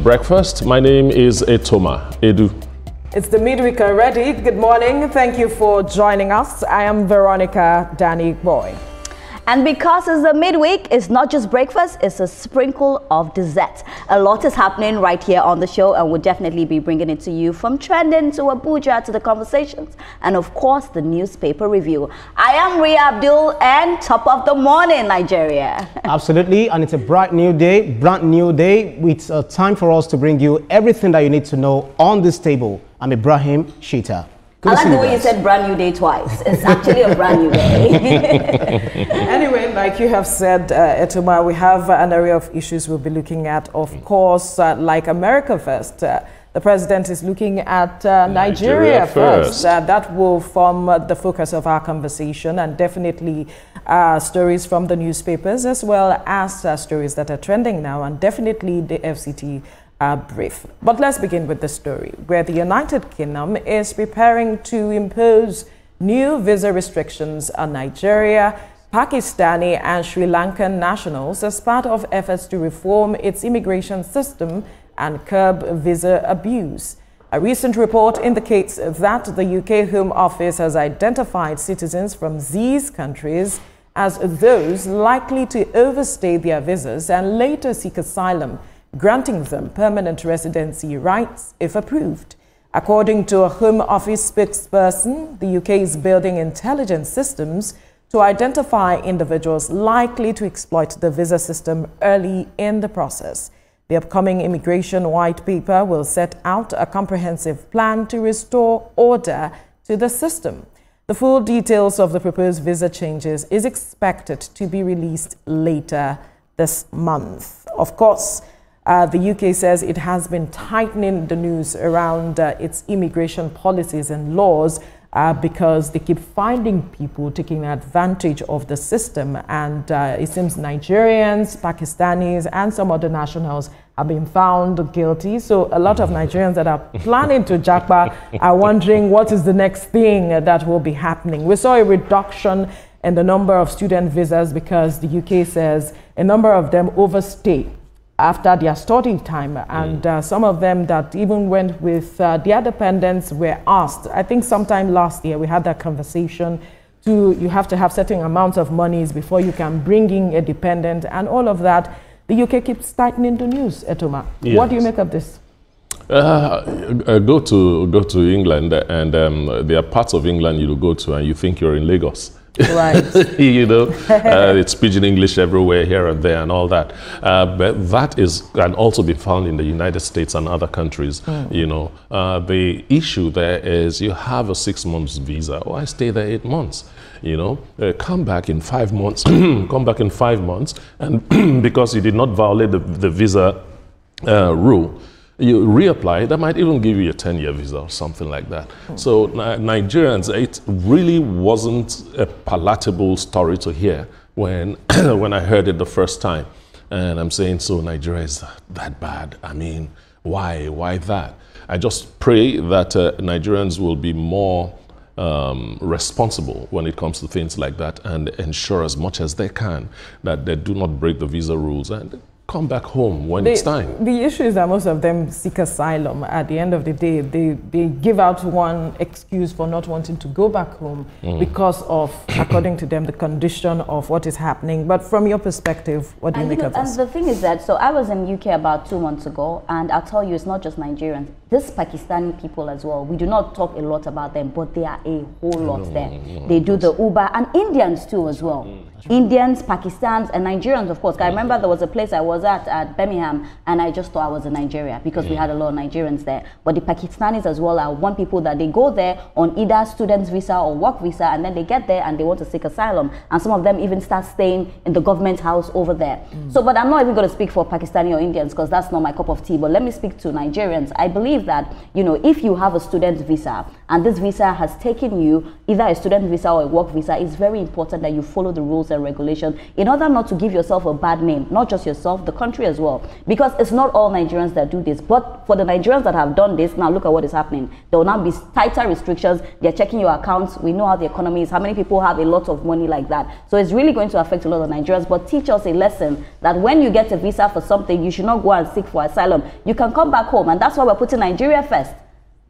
breakfast. My name is Etoma Edu. It's the midweek already. Good morning. Thank you for joining us. I am Veronica Danny Boy. And because it's the midweek, it's not just breakfast, it's a sprinkle of dessert. A lot is happening right here on the show, and we'll definitely be bringing it to you, from trending to Abuja to the conversations, and of course, the newspaper review. I am Ria Abdul, and top of the morning, Nigeria. Absolutely, and it's a brand new day. It's time for us to bring you everything that you need to know on this table. I'm Ibrahim Shita. I like the way you said brand new day twice. It's actually a brand new day. Anyway, like you have said, Etoma, we have an area of issues we'll be looking at. Of course, like America first, the president is looking at Nigeria first. That will form the focus of our conversation, and definitely stories from the newspapers, as well as stories that are trending now, and definitely the FCT brief. But let's begin with the story, where the United Kingdom is preparing to impose new visa restrictions on Nigeria, Pakistani and Sri Lankan nationals as part of efforts to reform its immigration system and curb visa abuse. A recent report indicates that the UK Home Office has identified citizens from these countries as those likely to overstay their visas and later seek asylum, granting them permanent residency rights if approved. According to a Home Office spokesperson, the UK is building intelligence systems to identify individuals likely to exploit the visa system early in the process. The upcoming immigration white paper will set out a comprehensive plan to restore order to the system. The full details of the proposed visa changes is expected to be released later this month. Of course, the UK says it has been tightening the noose around its immigration policies and laws because they keep finding people taking advantage of the system. And it seems Nigerians, Pakistanis, and some other nationals have been found guilty. So a lot of Nigerians that are planning to jackpot are wondering what is the next thing that will be happening. We saw a reduction in the number of student visas because the UK says a number of them overstay after their study time, and some of them that even went with their dependents were asked. I think sometime last year we had that conversation you have to have certain amounts of monies before you can bring in a dependent and all of that. The UK keeps tightening the news, Etoma. Yes. What do you make of this? Go to England, and there are parts of England you go to and you think you're in Lagos. Right. You know, it's pidgin English everywhere, here and there, and all that. But that can also be found in the United States and other countries. You know, the issue there is you have a 6 months visa. Why stay there 8 months? You know, come back in 5 months. Come back in 5 months, and because you did not violate the visa rule, you reapply, that might even give you a 10-year visa or something like that. So Nigerians, it really wasn't a palatable story to hear when when I heard it the first time. And I'm saying, so Nigeria is that bad? I mean, why that? I just pray that Nigerians will be more responsible when it comes to things like that, and ensure as much as they can that they do not break the visa rules and come back home when it's time. The issue is that most of them seek asylum. At the end of the day, they give out one excuse for not wanting to go back home because of, according to them, the condition of what is happening. But from your perspective, what do you make of this? And the thing is that, so I was in UK about 2 months ago, and I'll tell you, it's not just Nigerians. This Pakistani people as well, we do not talk a lot about them, but they are a whole lot there. They do the Uber, and Indians too as well. Indians, Pakistanis, and Nigerians, of course. I remember there was a place I was at Birmingham, and I just thought I was in Nigeria because we had a lot of Nigerians there. But the Pakistanis as well are one people that they go there on either student's visa or work visa, and then they get there and they want to seek asylum. And some of them even start staying in the government house over there. So, but I'm not even going to speak for Pakistani or Indians because that's not my cup of tea. But let me speak to Nigerians. I believe that, you know, if you have a student visa and this visa has taken you either a student visa or a work visa, it's very important that you follow the rules and regulations in order not to give yourself a bad name, not just yourself, the country as well. Because it's not all Nigerians that do this. But for the Nigerians that have done this, now look at what is happening. There will now be tighter restrictions. They're checking your accounts. We know how the economy is, how many people have a lot of money like that. So it's really going to affect a lot of Nigerians. But teach us a lesson that when you get a visa for something, you should not go and seek for asylum. You can come back home. And that's why we're putting Nigeria first.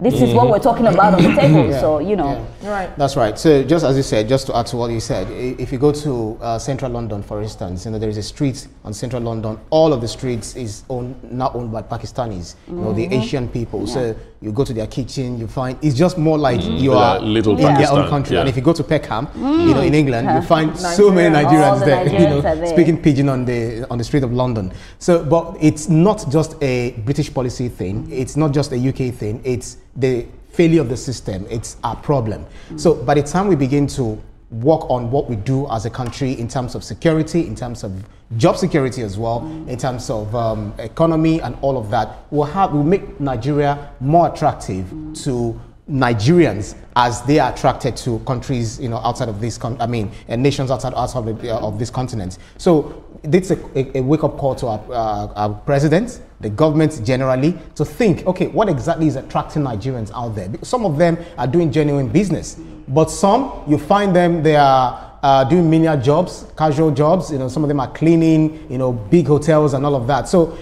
This is what we're talking about on the table. Yeah. So, you know. Yeah. Right. That's right. So just as you said, just to add to what you said, if you go to central London, for instance, there is a street on central London. All of the streets is now owned by Pakistanis, the Asian people. Yeah. So you go to their kitchen, you find it's just more like you are little in Pakistan, their own country. yeah. And if you go to Peckham, in England, you find so many Nigerians there, speaking pidgin on the street of London. So, but it's not just a British policy thing. It's not just a UK thing. It's the failure of the system. It's our problem. So by the time we begin to work on what we do as a country in terms of security, in terms of job security as well, in terms of economy and all of that, we'll make Nigeria more attractive to Nigerians as they are attracted to countries, outside of this, and nations outside of this continent. So it's a wake-up call to our president, the government generally, to think, okay, what exactly is attracting Nigerians out there? Because some of them are doing genuine business, but some, you find them, they are doing menial jobs, casual jobs. Some of them are cleaning, big hotels and all of that. So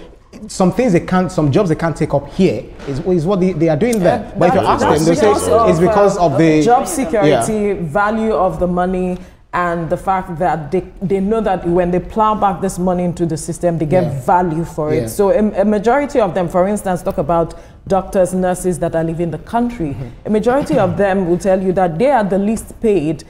some jobs they can't take up here is what they are doing there. But if you ask them, they say it's because of the job security, value of the money, and the fact that they know that when they plow back this money into the system, they get value for it. So a majority of them, for instance, talk about doctors, nurses that are leaving the country. A majority of them will tell you that they are the least paid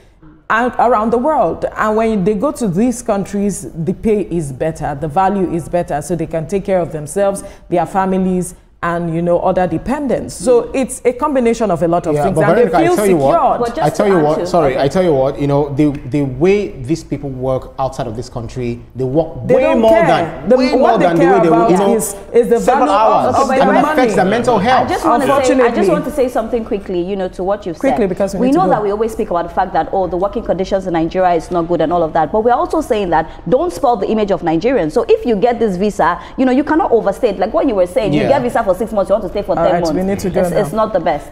around the world, and when they go to these countries, the pay is better, the value is better, so they can take care of themselves, their families, and other dependents. So it's a combination of a lot of things, and they feel secured. I tell you what, the way these people work outside of this country, they work way more than the way they work. Is the value of and it affects their mental health. I just want to say something quickly, to what you've said. Because we know that we always speak about the fact that the working conditions in Nigeria is not good and all of that, but we're also saying that don't spoil the image of Nigerians. So if you get this visa, you cannot overstay it. Like what you were saying, you get visa for 6 months, you want to stay for 10 months. We need to go it's not the best.